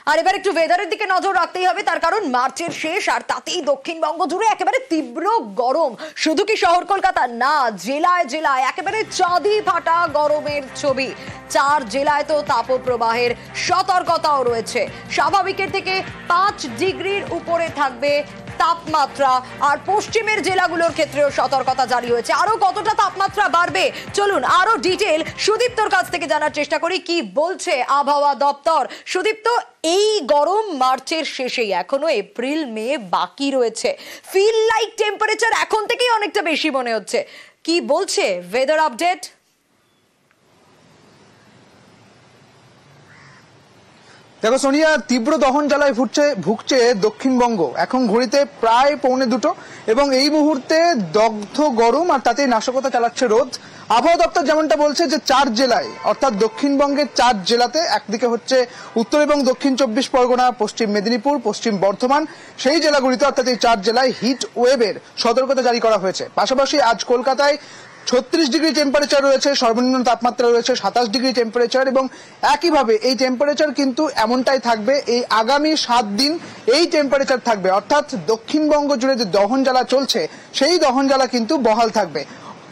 আর এবার একটু ওয়েদারের দিকে নজর রাখতেই হবে, তার কারণ মার্চের শেষ আর তাতেই দক্ষিণবঙ্গ জুড়ে একেবারে তীব্র গরম। শুধু কি শহর কলকাতা না, জেলায় জেলায় একেবারে চাঁদি ফাটা গরমের ছবি। 4 জেলায় তো তাপপ্রবাহের সতর্কতাও রয়েছে। স্বাভাবিকের থেকে 5 ডিগ্রির উপরে থাকবে তাপমাত্রা, আর পশ্চিমের জেলাগুলোর ক্ষেত্রেও সতর্কতা জারি হয়েছে। আরো কতটা তাপমাত্রা বাড়বে চলুন আরো ডিটেল সুদীপ্তর কাছ থেকে জানার চেষ্টা করি কি বলছে আবহাওয়া দপ্তর। সুদীপ্ত, এই গরম মার্চের শেষেই, এখনো এপ্রিল মে বাকি রয়েছে, ফিল লাইক টেম্পারেচার এখন থেকেই অনেকটা বেশি মনে হচ্ছে। কি বলছে ওয়েদার আপডেট? দেখো সোনিয়া, তীব্র দহন জ্বালায় ভুগছে দক্ষিণবঙ্গ। এখন ঘড়িতে প্রায় 1:45 এবং এই মুহূর্তে দগ্ধ গরম আর তাতে নাশকতা চালাচ্ছে রোদ। আবহাওয়া দপ্তর যেমনটা বলছে যে 4 জেলায় অর্থাৎ দক্ষিণবঙ্গের 4 জেলাতে, একদিকে হচ্ছে উত্তর এবং দক্ষিণ 24 পরগনা, পশ্চিম মেদিনীপুর, পশ্চিম বর্ধমান, সেই জেলাগুলিতে অর্থাৎ এই 4 জেলায় হিট ওয়েভের সতর্কতা জারি করা হয়েছে। পাশাপাশি আজ কলকাতায় 36 ডিগ্রি টেম্পারেচার রয়েছে, সর্বনিম্ন তাপমাত্রা রয়েছে 27 ডিগ্রি টেম্পারেচার, এবং একইভাবে এই টেম্পারেচার কিন্তু এমনটাই থাকবে এই আগামী 7 দিন। এই টেম্পারেচার থাকবে, অর্থাৎ দক্ষিণবঙ্গ জুড়ে যে দহন জ্বালা চলছে সেই দহন জ্বালা কিন্তু বহাল থাকবে।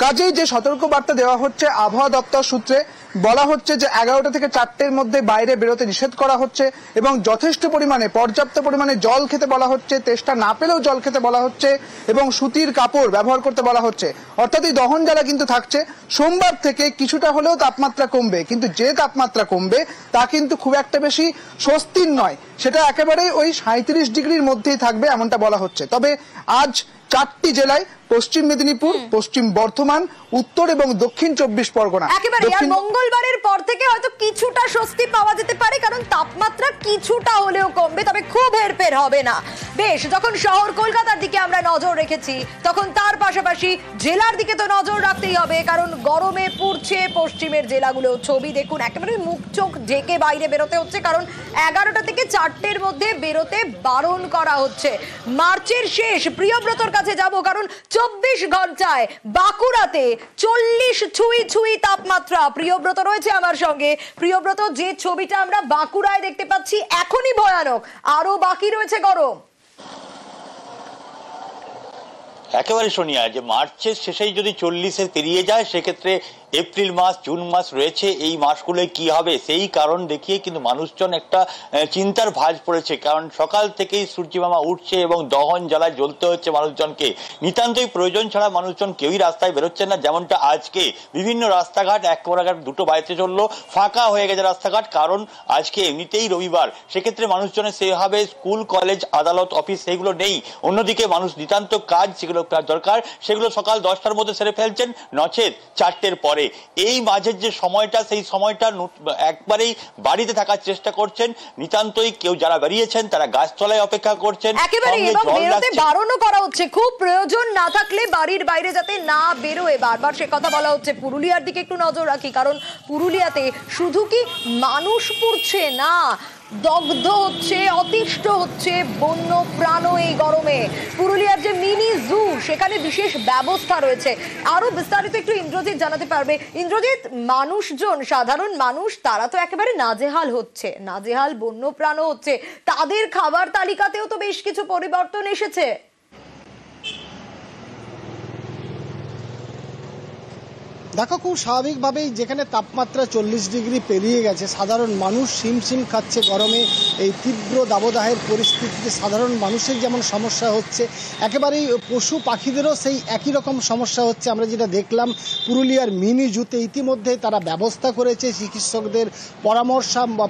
কাজেই যে সতর্ক বার্তা দেওয়া হচ্ছে আবহাওয়া দপ্তর সূত্রে, বলা হচ্ছে যে 11টা থেকে 4টের মধ্যে বাইরে বেরোতে নিষেধ করা হচ্ছে এবং যথেষ্ট পরিমাণে পর্যাপ্ত পরিমাণে জল খেতে বলা হচ্ছে, তেষ্টা না পেলেও জল খেতে বলা হচ্ছে এবং সুতির কাপড় ব্যবহার করতে বলা হচ্ছে। অর্থাৎ এই দহন জ্বালা কিন্তু থাকছে। সোমবার থেকে কিছুটা হলেও তাপমাত্রা কমবে, কিন্তু যে তাপমাত্রা কমবে তা কিন্তু খুব একটা বেশি স্বস্তির নয়, সেটা একেবারে ওই 37 ডিগ্রির মধ্যেই থাকবে এমনটা বলা হচ্ছে। তবে আজ 4টি জেলায়, পশ্চিম মেদিনীপুর, পশ্চিম বর্ধমান, উত্তর এবং দক্ষিণ 24 পরগনা, একেবারে আর মঙ্গলবারের পর থেকে হয়তো কিছুটা স্বস্তি পাওয়া যেতে পারে, কারণ তাপমাত্রা কিছুটা হলেও কমবে, তবে খুব হেরফের হবে না। বেশ, যখন শহর কলকাতার দিকে আমরা নজর রেখেছি, তখন তার পাশাপাশি জেলার দিকে তো নজর রাখতেই হবে, কারণ গরমে পুড়ছে পশ্চিমের জেলাগুলো। ছবি দেখুন, একেবারে মুখ চোখ ঢেকে বাইরে বেরোতে হচ্ছে, কারণ 11টা থেকে 4টের মধ্যে বেরোতে বারণ করা হচ্ছে। মার্চের শেষ, প্রিয়ব্রতর কাছে যাব, কারণ 24 ঘন্টায় বাঁকুড়াতে 40 ছুঁই তাপমাত্রা। প্রিয়ব্রত রয়েছে আমার সঙ্গে। প্রিয়ব্রত, যে ছবিটা আমরা বাঁকুড়ায় দেখতে পাচ্ছি এখনই ভয়ানক, আরো বাকি রয়েছে গরম। একেবারে সোনিয়া, যে মার্চের শেষেই যদি 40-এর পেরিয়ে যায়, সেক্ষেত্রে এপ্রিল মাস, জুন মাস রয়েছে, এই মাসগুলোয় কি হবে সেই কারণ দেখিয়ে কিন্তু মানুষজন একটা চিন্তার ভাঁজ পড়েছে। কারণ সকাল থেকেই সূর্যমামা উঠছে এবং দহন জ্বালায় জ্বলতে হচ্ছে মানুষজনকে। নিতান্তই প্রয়োজন ছাড়া মানুষজন কেউই রাস্তায় বেরোচ্ছেন না। যেমনটা আজকে বিভিন্ন রাস্তাঘাট, এক রাস্তাঘাট দুটো বাড়িতে চললো, ফাঁকা হয়ে গেছে রাস্তাঘাট, কারণ আজকে এমনিতেই রবিবার। সেক্ষেত্রে মানুষজনের সেভাবে স্কুল, কলেজ, আদালত, অফিস সেগুলো নেই। অন্যদিকে মানুষ নিতান্ত কাজ যেগুলো দরকার সেগুলো সকাল 10টার মধ্যে সেরে ফেলছেন, নচেত 4টের পরে। এই মাঝের যে সময়টা, সেই সময়টা একবারেই বাড়িতে থাকার চেষ্টা করছেন। নিতান্তই কেউ যারা বেরিয়েছেন তারা গাছতলায় অপেক্ষা করছেন। একেবারে এবং বেরোতে বারণও করা হচ্ছে, খুব প্রয়োজন না থাকলে বাড়ির বাইরে যাতে না বেরোয়, বারবার সে কথা বলা হচ্ছে। পুরুলিয়ার দিকে একটু নজর রাখি, কারণ পুরুলিয়াতে শুধু কি মানুষ পুড়ছে না, দগ্ধ হচ্ছে, অতিষ্ঠ হচ্ছে বন্য প্রাণ এই গরমে। পুরুলিয়ার যে মিনি জু, সেখানে বিশেষ ব্যবস্থা রয়েছে। আরো বিস্তারিত একটু ইন্দ্রজিৎ জানাতে পারবে। ইন্দ্রজিৎ, মানুষজন, সাধারণ মানুষ, তারা তো একেবারে নাজেহাল হচ্ছে, নাজেহাল বন্য প্রাণও হচ্ছে। তাদের খাবার তালিকাতেও তো বেশ কিছু পরিবর্তন এসেছে। দেখো, খুব স্বাভাবিকভাবেই যেখানে তাপমাত্রা 40 ডিগ্রি পেরিয়ে গেছে, সাধারণ মানুষ হিমশিম খাচ্ছে গরমে। এই তীব্র দাবদাহের পরিস্থিতিতে সাধারণ মানুষের যেমন সমস্যা হচ্ছে, একেবারেই পশু পাখিদেরও সেই একই রকম সমস্যা হচ্ছে। আমরা যেটা দেখলাম পুরুলিয়ার মিনি জুতে ইতিমধ্যে তারা ব্যবস্থা করেছে, চিকিৎসকদের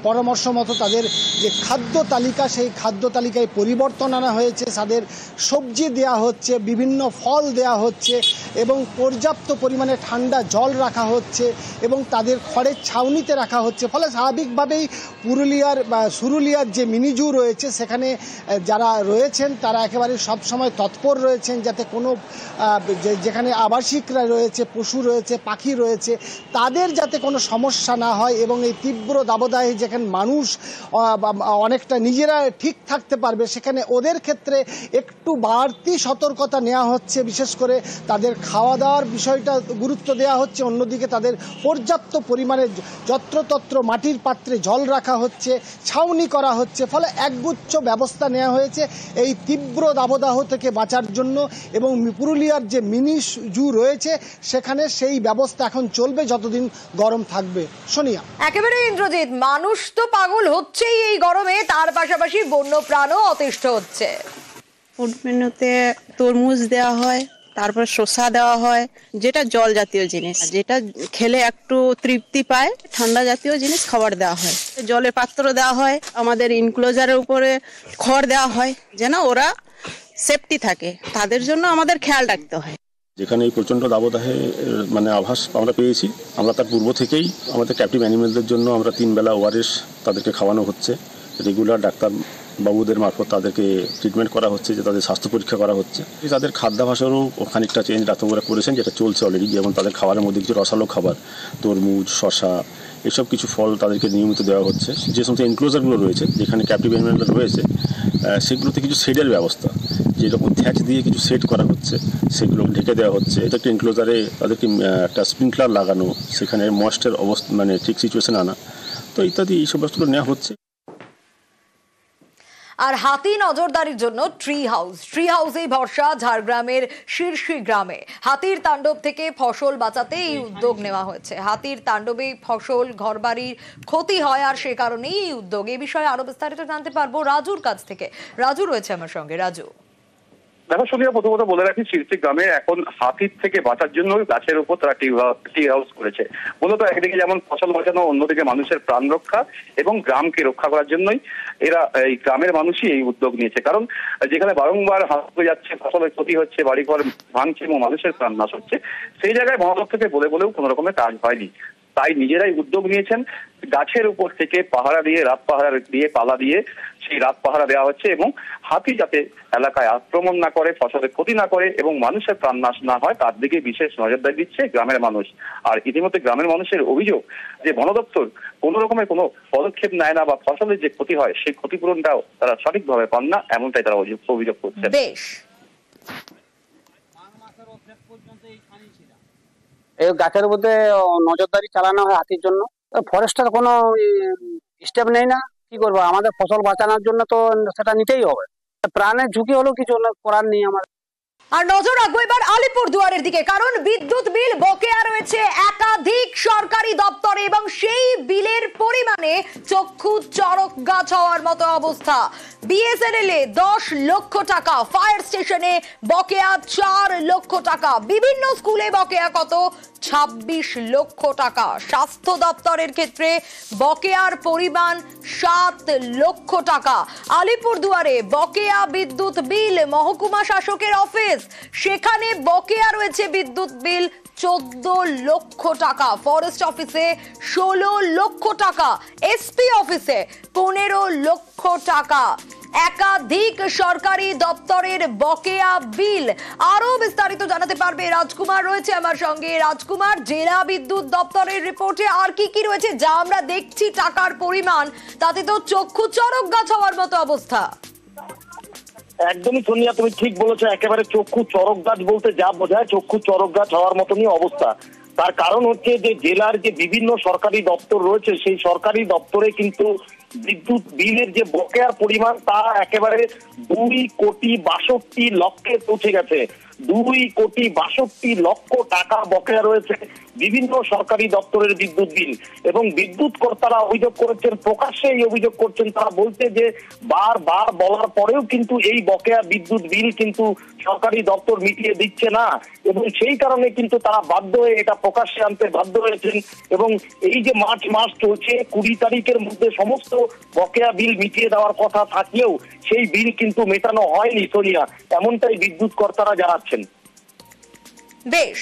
পরামর্শ মতো তাদের যে খাদ্য তালিকা, সেই খাদ্য তালিকায় পরিবর্তন আনা হয়েছে। তাদের সবজি দেয়া হচ্ছে, বিভিন্ন ফল দেয়া হচ্ছে এবং পর্যাপ্ত পরিমাণে ঠান্ডা জল রাখা হচ্ছে এবং তাদের খড়ের ছাউনিতে রাখা হচ্ছে। ফলে স্বাভাবিকভাবেই সুরুলিয়ার যে মিনিজু রয়েছে, সেখানে যারা রয়েছেন তারা একেবারে সবসময় তৎপর রয়েছেন, যাতে কোনো যেখানে আবাসিকরা রয়েছে, পশু রয়েছে, পাখি রয়েছে, তাদের যাতে কোনো সমস্যা না হয়। এবং এই তীব্র দাবদাহে যেখানে মানুষ অনেকটা নিজেরা ঠিক থাকতে পারবে, সেখানে ওদের ক্ষেত্রে একটু বাড়তি সতর্কতা নেওয়া হচ্ছে। বিশেষ করে তাদের খাওয়া দাওয়ার বিষয়টা গুরুত্ব দেওয়া হচ্ছে, অন্যদিকে তাদের পর্যাপ্ত পরিমাণে যত্রতত্র মাটির পাত্রে জল রাখা হচ্ছে, ছাউনি করা হচ্ছে, ফলে একগুচ্ছ ব্যবস্থা নেওয়া হয়েছে এই তীব্র দাবদাহ থেকে বাঁচার জন্য। এবং পুরুলিয়ার যে মিনি জু রয়েছে সেখানে সেই ব্যবস্থা এখন চলবে যতদিন গরম থাকবে। সোনিয়া, একেবারে ইন্দ্রজিৎ, মানুষ তো পাগল হচ্ছেই এই গরমে, তার পাশাপাশি বন্য প্রাণও অতিষ্ঠ হচ্ছে। ফুড মেনুতে তরমুজ দেওয়া হয়, তারপর শসা দেওয়া হয়, যেটা জল জাতীয় জিনিস, যেটা খেলে একটু তৃপ্তি পায়, ঠান্ডা জাতীয় জিনিস খাবার দেওয়া হয়। জলের পাত্র দেওয়া হয়, আমাদের ইনক্লোজারের উপরে খড় দেওয়া হয় যেন ওরা সেফটি থাকে, তাদের জন্য আমাদের খেয়াল রাখতে হয়। যেখানে এই প্রচণ্ড দাবদাহে মানে আভাস আমরা পেয়েছি, আমরা তার পূর্ব থেকেই আমাদের ক্যাপটিভ অ্যানিমেলদের জন্য আমরা 3 বেলা ওআরএস তাদেরকে খাওয়ানো হচ্ছে, রেগুলার ডাক্তার বাবুদের মারফত তাদেরকে ট্রিটমেন্ট করা হচ্ছে, যে তাদের স্বাস্থ্য পরীক্ষা করা হচ্ছে। তাদের খাদ্যাভ্যাসেরও খানিকটা চেঞ্জ ডাক্তারবাবুরা করেছেন, যেটা চলছে অলরেডি। যেমন তাদের খাবারের মধ্যে কিছু রসালো খাবার, তরমুজ, শসা, এসব কিছু ফল তাদেরকে নিয়মিত দেওয়া হচ্ছে। যে সমস্ত এনক্লোজারগুলো রয়েছে, যেখানে ক্যাপটিভ অ্যানিমেলরা রয়েছে, সেগুলোতে কিছু শেডের ব্যবস্থা, যেরকম থ্যাচ দিয়ে কিছু সেট করা হচ্ছে, সেগুলো ঢেকে দেওয়া হচ্ছে। এটা একটা এনক্লোজারে তাদেরকে একটা স্প্রিংকলার লাগানো, সেখানে ময়েস্টের অবস্থা মানে ঠিক সিচুয়েশন আনা, তো ইত্যাদি এইসব ব্যবস্থাগুলো নেওয়া হচ্ছে। আর হাতি নজরদারির জন্য ট্রি হাউসেই ভরসা ঝাড়গ্রামের শীর্ষী গ্রামে। হাতির তাণ্ডব থেকে ফসল বাঁচাতে এই উদ্যোগ নেওয়া হয়েছে। হাতির তাণ্ডবে ফসল, ঘরবাড়ির ক্ষতি হয়, আর সে কারণেই এই উদ্যোগ। এ বিষয়ে আরো বিস্তারিত জানতে পারবো রাজুর কাছ থেকে। রাজু রয়েছে আমার সঙ্গে। রাজু, দেখো সোনিয়া, প্রথমত বলে রাখি, শীর্ষী গ্রামে এখন হাতির থেকে বাঁচার জন্য গাছের উপর তারা ট্রি হাউস করেছে। মূলত একদিকে যেমন ফসল বাঁচানো, অন্যদিকে মানুষের প্রাণ রক্ষা এবং গ্রামকে রক্ষা করার জন্যই এরা এই গ্রামের মানুষই এই উদ্যোগ নিয়েছে। কারণ যেখানে বারংবার হাতি যাচ্ছে, ফসলের ক্ষতি হচ্ছে, বাড়িঘর ভাঙছে এবং মানুষের প্রাণ নাশ হচ্ছে, সেই জায়গায় বন দপ্তরকে বলেও কোনো রকমের কাজ হয়নি। তাই নিজেরাই উদ্যোগ নিয়েছেন, গাছের উপর থেকে পাহারা দিয়ে, রাত পাহারা দিয়ে, পালা দিয়ে সেই রাত পাহারা দেওয়া হচ্ছে এবং হাতি যাতে এলাকায় আক্রমণ না করে, ফসলের ক্ষতি না করে এবং মানুষের প্রাণ নাশ না হয়, তার দিকে বিশেষ নজরদারি দিচ্ছে গ্রামের মানুষ। আর ইতিমধ্যে গ্রামের মানুষের অভিযোগ যে বন দপ্তর কোনো রকমের কোনো পদক্ষেপ নেয় না, বা ফসলের যে ক্ষতি হয় সেই ক্ষতিপূরণটাও তারা সঠিকভাবে পান না, এমনটাই তারা অভিযোগ করছে। বেশ, এই গাছের মধ্যে নজরদারি চালানো হয় হাতির জন্য। ফরেস্টের কোনো স্টেপ নেই না, কি করবো? আমাদের ফসল বাঁচানোর জন্য তো সেটা নিতেই হবে। প্রাণের ঝুঁকি হলেও কিছু করার নেই আমাদের। আর নজর রাখবো এবার আলিপুরদুয়ারের দিকে, কারণ বিদ্যুৎ বিল বকেয়া রয়েছে একাধিক সরকারি দপ্তরে এবং সেই বিলের পরিমাণে চক্ষু চড়ক গাছ হওয়ার মতো অবস্থা। বিএসএনএল এ 10 লক্ষ টাকা, ফায়ার স্টেশনে বকেয়া 4 লক্ষ টাকা, বিভিন্ন স্কুলে বকেয়া কত? 26 লক্ষ টাকা। স্বাস্থ্য দপ্তরের ক্ষেত্রে বকেয়ার পরিমাণ 7 লক্ষ টাকা। আলিপুরদুয়ারে বকেয়া বিদ্যুৎ বিল, মহকুমা শাসকের অফিস, সেখানে বকেয়া রয়েছে বিদ্যুৎ বিল 14 লক্ষ টাকা। ফরেস্ট অফিসে 16 লক্ষ টাকা, এসপি অফিসে 15 লক্ষ টাকা। একাধিক সরকারি দপ্তরের বকেয়া বিল। আরো বিস্তারিত জানাতে পারবে রাজকুমার রয়েছে আমার সঙ্গে। রাজকুমার, জেলা বিদ্যুৎ দপ্তরের রিপোর্টে আর কি রয়েছে যা আমরা দেখছি টাকার পরিমাণ, তাতে তো চক্ষু চড়ক গাছ হওয়ার মতো অবস্থা। একদমই সোনিয়া, তুমি ঠিক বলেছো, একেবারে চক্ষু চড়ক গাছ বলতে যা বোঝায় চক্ষু চড়ক গাছ হওয়ার মতনই অবস্থা। তার কারণ হচ্ছে যে জেলার যে বিভিন্ন সরকারি দপ্তর রয়েছে, সেই সরকারি দপ্তরে কিন্তু বিদ্যুৎ বিলের যে বকেয়ার পরিমাণ তা একেবারে 2,62,00,000 লক্ষে পৌঁছে গেছে। 2,62,00,000 লক্ষ টাকা বকেয়া রয়েছে বিভিন্ন সরকারি দপ্তরের বিদ্যুৎ বিল। এবং বিদ্যুৎ কর্তারা অভিযোগ করেছেন, প্রকাশ্যে এই অভিযোগ করছেন, তারা বলছে যে বারবার বলার পরেও কিন্তু এই বকেয়া বিদ্যুৎ বিল কিন্তু সরকারি দপ্তর মিটিয়ে দিচ্ছে না, এবং সেই কারণে কিন্তু তারা বাধ্য হয়ে এটা প্রকাশ্যে আনতে বাধ্য হয়েছেন। এবং এই যে মার্চ মাস চলছে, 20 তারিখের মধ্যে সমস্ত বকেয়া বিল মিটিয়ে দেওয়ার কথা থাকলেও সেই বিল কিন্তু মেটানো হয়নি সোনিয়া, এমনটাই বিদ্যুৎ কর্তারা জানাচ্ছেন। বেশ।